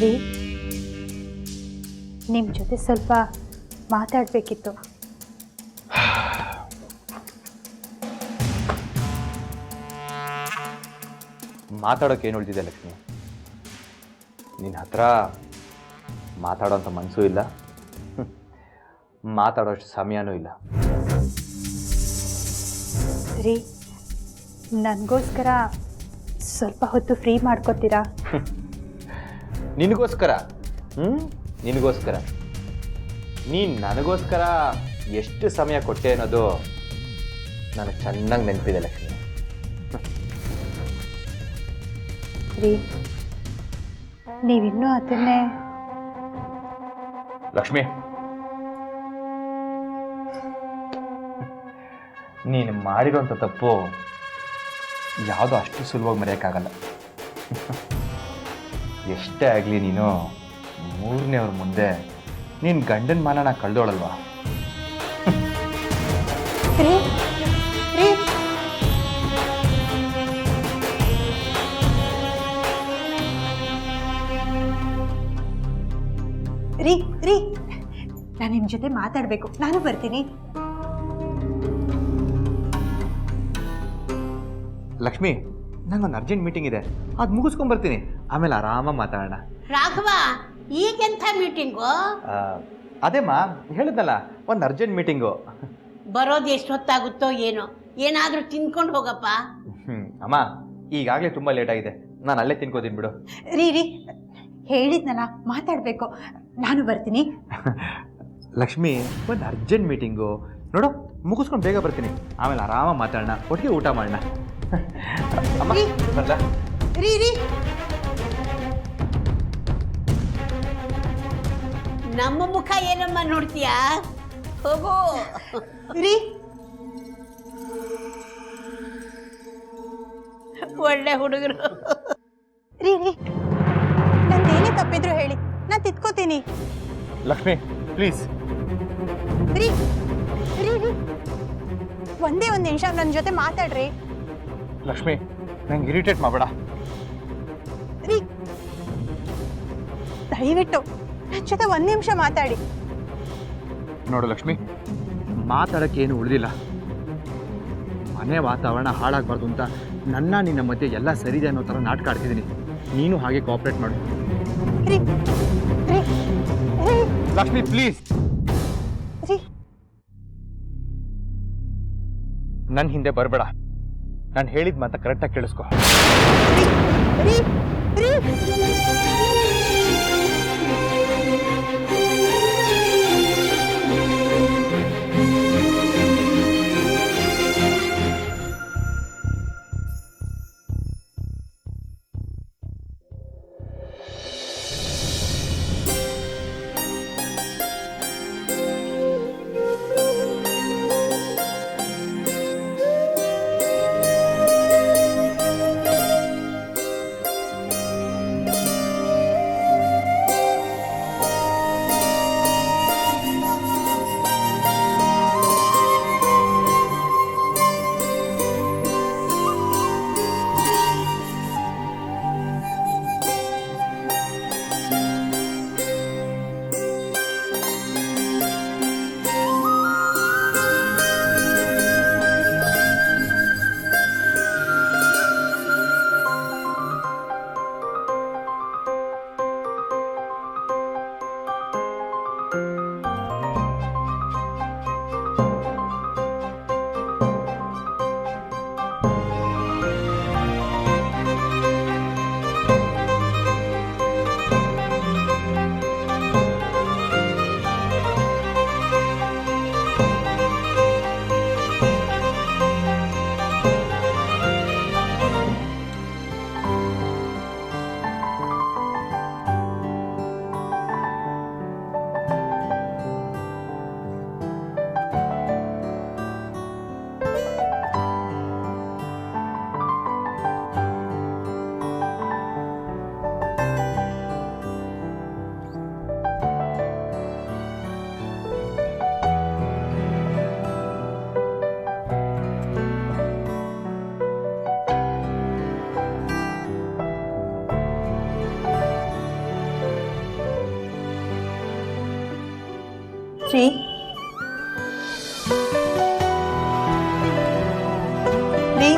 ರೀ, ನಿಮ್ಮ ಜೊತೆ ಸ್ವಲ್ಪ ಮಾತಾಡಬೇಕಿತ್ತು. ಮಾತಾಡೋಕೆ ಏನು ಉಳಿದಿದೆ ಲಕ್ಷ್ಮಿ? ನಿನ್ನ ಹತ್ರ ಮಾತಾಡೋಂಥ ಮನಸ್ಸೂ ಇಲ್ಲ, ಮಾತಾಡೋಷ್ಟು ಸಮಯನೂ ಇಲ್ಲ. ರೀ, ನನಗೋಸ್ಕರ ಸ್ವಲ್ಪ ಹೊತ್ತು ಫ್ರೀ ಮಾಡ್ಕೊತೀರಾ? ನಿನಗೋಸ್ಕರ? ನಿನಗೋಸ್ಕರ? ನೀನು ನನಗೋಸ್ಕರ ಎಷ್ಟು ಸಮಯ ಕೊಟ್ಟೆ ಅನ್ನೋದು ನನಗೆ ಚೆನ್ನಾಗಿ ನೆನಪಿದೆ ಲಕ್ಷ್ಮಿ. ರೀ, ನೀವಿನ್ನೂ ಅದನ್ನೇ... ಲಕ್ಷ್ಮಿ, ನೀನು ಮಾಡಿರೋಂಥ ತಪ್ಪು ಯಾವುದೋ ಅಷ್ಟು ಸುಲಭವಾಗಿ ಮರೆಯೋಕ್ಕಾಗಲ್ಲ. ಎಷ್ಟೇ ಆಗಲಿ ನೀನು ಮೂರನೇವ್ರ ಮುಂದೆ ನೀನು ಗಂಡನ ಮಾನನ ಕಳೆದೋಳಲ್ವಾ? ರೀ, ರೀ, ರೀ, ರೀ, ನಾನು ನಿಮ್ಮ ಜೊತೆ ಮಾತಾಡಬೇಕು. ನಾನು ಬರ್ತೀನಿ. ಲಕ್ಷ್ಮಿ, ನಂಗೊಂದು ಅರ್ಜೆಂಟ್ ಮೀಟಿಂಗ್ ಇದೆ, ಅದು ಮುಗಿಸ್ಕೊಂಡ್ಬರ್ತೀನಿ, ಆಮೇಲೆ ಆರಾಮಾಗಿ ಮಾತಾಡೋಣ. ರಾಘವ, ಈಗೆಂಥ ಮೀಟಿಂಗು? ಅದೇಮ್ಮ ಹೇಳಿದ್ನಲ್ಲ, ಒಂದು ಅರ್ಜೆಂಟ್ ಮೀಟಿಂಗು. ಬರೋದು ಎಷ್ಟು ಹೊತ್ತಾಗುತ್ತೋ ಏನೋ, ಏನಾದರೂ ತಿನ್ಕೊಂಡು ಹೋಗಪ್ಪ. ಅಮ್ಮ, ಈಗಾಗಲೇ ತುಂಬ ಲೇಟ್ ಆಗಿದೆ, ನಾನು ಅಲ್ಲೇ ತಿನ್ಕೋತೀನಿ ಬಿಡು. ರೀ, ರೀ, ಹೇಳಿದ್ನಲ್ಲ ಮಾತಾಡಬೇಕು, ನಾನು ಬರ್ತೀನಿ. ಲಕ್ಷ್ಮಿ, ಒಂದು ಅರ್ಜೆಂಟ್ ಮೀಟಿಂಗು ನೋಡು, ಮುಗಿಸ್ಕೊಂಡು ಬೇಗ ಬರ್ತೀನಿ, ಆಮೇಲೆ ಆರಾಮಾಗಿ ಮಾತಾಡೋಣ, ಒಟ್ಟಿಗೆ ಊಟ ಮಾಡೋಣ. ಅಮ್ಮ ಬರ್ಲಾ? ರೀ, ರೀ, ನಮ್ಮ ಮುಖ ಏನಮ್ಮ ನೋಡ್ತೀಯಾ? ಹೋಗು. ರೀ, ಒಳ್ಳೆ ಹುಡುಗರು. ರೀ, ರೀ, ನಂದೇನೇ ತಪ್ಪಿದ್ರು ಹೇಳಿ, ನಾನು ತಿದ್ಕೋತೀನಿ. ಲಕ್ಷ್ಮಿ ಪ್ಲೀಸ್. ರೀ, ರೀ, ರೀ, ಒಂದೇ ಒಂದು ನಿಮಿಷ ನನ್ನ ಜೊತೆ ಮಾತಾಡ್ರಿ. ಲಕ್ಷ್ಮಿ, ನಂಗೆ ಇರಿಟೇಟ್ ಮಾಡಬೇಡ. ರೀ, ದಯವಿಟ್ಟು ನನ್ನ ಜೊತೆ ಒಂದು ನಿಮಿಷ ಮಾತಾಡಿ. ನೋಡು ಲಕ್ಷ್ಮಿ, ಮಾತಾಡೋಕ್ಕೆ ಏನು ಉಳಿದಿಲ್ಲ. ಮನೆ ವಾತಾವರಣ ಹಾಳಾಗಬಾರ್ದು ಅಂತ ನಿನ್ನ ಮಧ್ಯೆ ಎಲ್ಲ ಸರಿದೆ ಅನ್ನೋ ಥರ ನಾಟಕ ಆಡ್ತಿದ್ದೀನಿ. ನೀನು ಹಾಗೆ ಕೋಆಪ್ರೇಟ್ ಮಾಡು. ರೀ, ರೀ, ರೀ, ಲಕ್ಷ್ಮಿ ಪ್ಲೀಸ್. ರೀ, ನನ್ನ ಹಿಂದೆ ಬರಬೇಡ. ನಾನು ಹೇಳಿದ ಮಾತ ಕರೆಕ್ಟಾಗಿ ಕೇಳಿಸ್ಕೊ. ರೀ, ರೀ, ರೀ ರೀ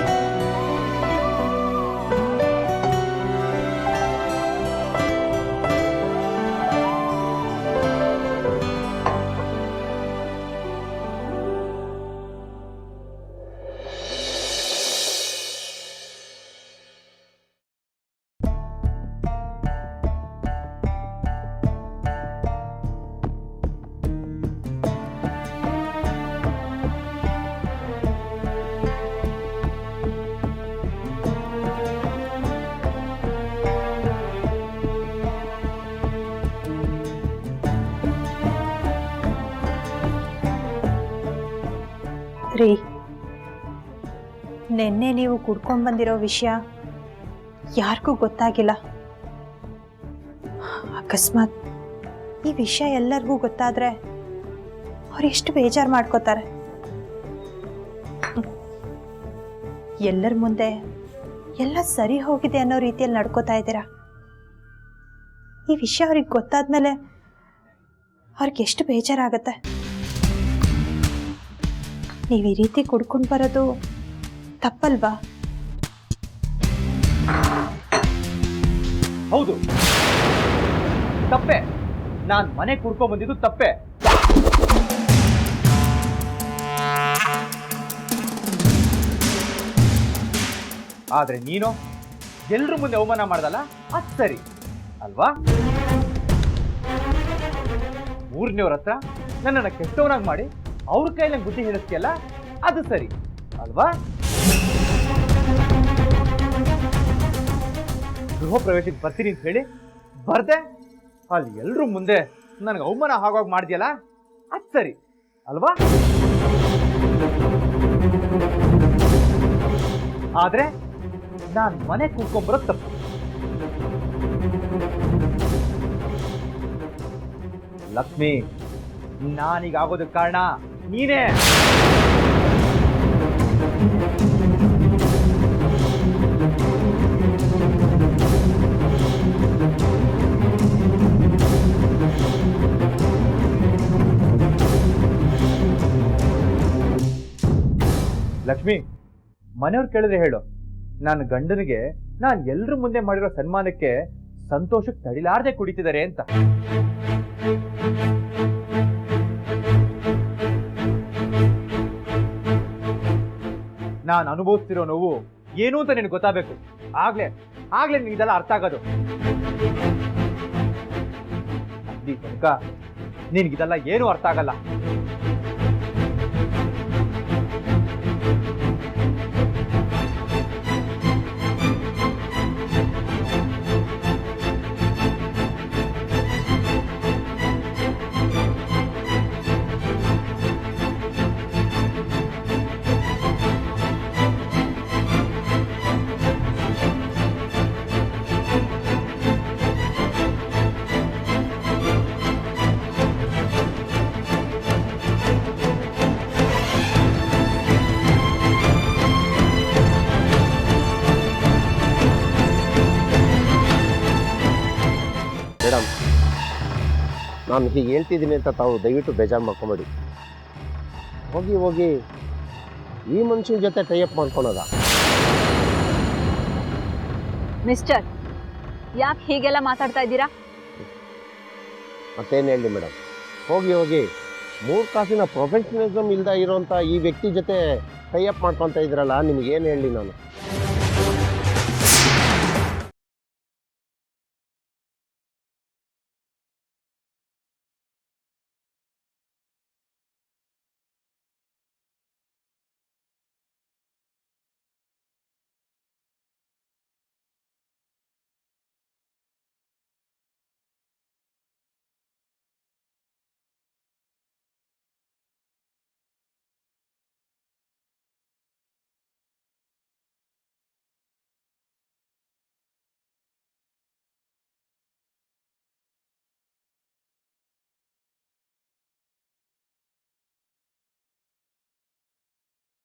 ರೀ ನಿನ್ನೆ ನೀವು ಕುಡ್ಕೊಂಡು ಬಂದಿರೋ ವಿಷಯ ಯಾರಿಗೂ ಗೊತ್ತಾಗಿಲ್ಲ. ಅಕಸ್ಮಾತ್ ಈ ವಿಷಯ ಎಲ್ಲರಿಗೂ ಗೊತ್ತಾದರೆ ಅವ್ರು ಎಷ್ಟು ಬೇಜಾರು ಮಾಡ್ಕೋತಾರೆ. ಎಲ್ಲರ ಮುಂದೆ ಎಲ್ಲ ಸರಿ ಹೋಗಿದೆ ಅನ್ನೋ ರೀತಿಯಲ್ಲಿ ನಡ್ಕೋತಾ ಇದ್ದೀರಾ. ಈ ವಿಷಯ ಅವ್ರಿಗೆ ಗೊತ್ತಾದ್ಮೇಲೆ ಅವ್ರಿಗೆ ಎಷ್ಟು ಬೇಜಾರಾಗತ್ತೆ. ನೀವು ಈ ರೀತಿ ಕುಡ್ಕೊಂಡು ಬರೋದು ತಪ್ಪಲ್ವಾ? ಹೌದು, ತಪ್ಪೆ. ನಾನು ಮನೆ ಕುಡ್ಕೊಂಡ್ ಬಂದಿದ್ದು ತಪ್ಪೆ. ಆದ್ರೆ ನೀನು ಎಲ್ರ ಮುಂದೆ ಅವಮಾನ ಮಾಡ್ದಲ್ಲ, ಅದ್ ಸರಿ ಅಲ್ವಾ? ಊರ್ನವ್ರ ಹತ್ರ ನನ್ನನ್ನು ಕೆಟ್ಟವನಾಗಿ ಮಾಡಿ ಅವ್ರ ಕೈಲಿ ಬುದ್ಧಿ ಹೇಳಿಸ್ತಿಯಲ್ಲ, ಅದು ಸರಿ ಅಲ್ವಾ? ಗೃಹ ಪ್ರವೇಶಕ್ಕೆ ಬರ್ತೀನಿ ಅಂತ ಹೇಳಿ ಬರ್ದೆ, ಅಲ್ಲಿ ಎಲ್ರೂ ಮುಂದೆ ನನಗೆ ಅವಮಾನ ಆಗೋಗಿ ಮಾಡಿದ್ಯಲ್ಲ, ಅದು ಸರಿ ಅಲ್ವಾ? ಆದ್ರೆ ನಾನು ಮನೆ ಕೂತ್ಕೊಂಡ್ಬರೋದು ತಪ್ಪು. ಲಕ್ಷ್ಮಿ, ನಾನೀಗ ಆಗೋದಕ್ಕೆ ಕಾರಣ ನೀನೇ. ಲಕ್ಷ್ಮಿ, ಮನೆಯವ್ರು ಕೇಳಿದ್ರೆ ಹೇಳು, ನಾನು ಗಂಡನಿಗೆ ನಾನು ಎಲ್ರ ಮುಂದೆ ಮಾಡಿರೋ ಸನ್ಮಾನಕ್ಕೆ ಸಂತೋಷಕ್ಕೆ ತಡಿಲಾರ್ದೆ ಕುಡಿತಿದ್ದಾರೆ ಅಂತ. ನಾನು ಅನುಭವಿಸ್ತಿರೋ ನೋವು ಏನು ಅಂತ ನಿನಗೆ ಗೊತ್ತಾಗಬೇಕು. ಆಗ್ಲೇ ನಿನಗೆ ಇದೆಲ್ಲ ಅರ್ಥ ಆಗೋದು. ಅಲ್ಲಿ ತನಕ ನಿನಗಿದೆಲ್ಲ ಏನೂ ಅರ್ಥ ಆಗಲ್ಲ. ಮೇಡಮ್, ನಾನು ಹೀಗೆ ಹೇಳ್ತಿದ್ದೀನಿ ಅಂತ ತಾವು ದಯವಿಟ್ಟು ಬೇಜಾರು ಮಾಡ್ಕೊಂಬೇಡಿ. ಹೋಗಿ ಈ ಮನುಷ್ಯನ ಜೊತೆ ಟೈಅಪ್ ಮಾಡ್ಕೊಳೋದ? ಮಿಸ್ಟರ್, ಯಾಕೆ ಹೀಗೆಲ್ಲ ಮಾತಾಡ್ತಾ ಇದ್ದೀರಾ? ಮತ್ತೇನು ಹೇಳಿ ಮೇಡಮ್, ಹೋಗಿ 3 ಕಾಸಿನ ಪ್ರೊಫೆಷನಲಿಸಮ್ ಇಲ್ಲದೆ ಇರೋಂಥ ಈ ವ್ಯಕ್ತಿ ಜೊತೆ ಟೈಅಪ್ ಮಾಡ್ಕೊತಾ ಇದ್ರಲ್ಲ, ನಿಮಗೇನು ಹೇಳಿ ನಾನು?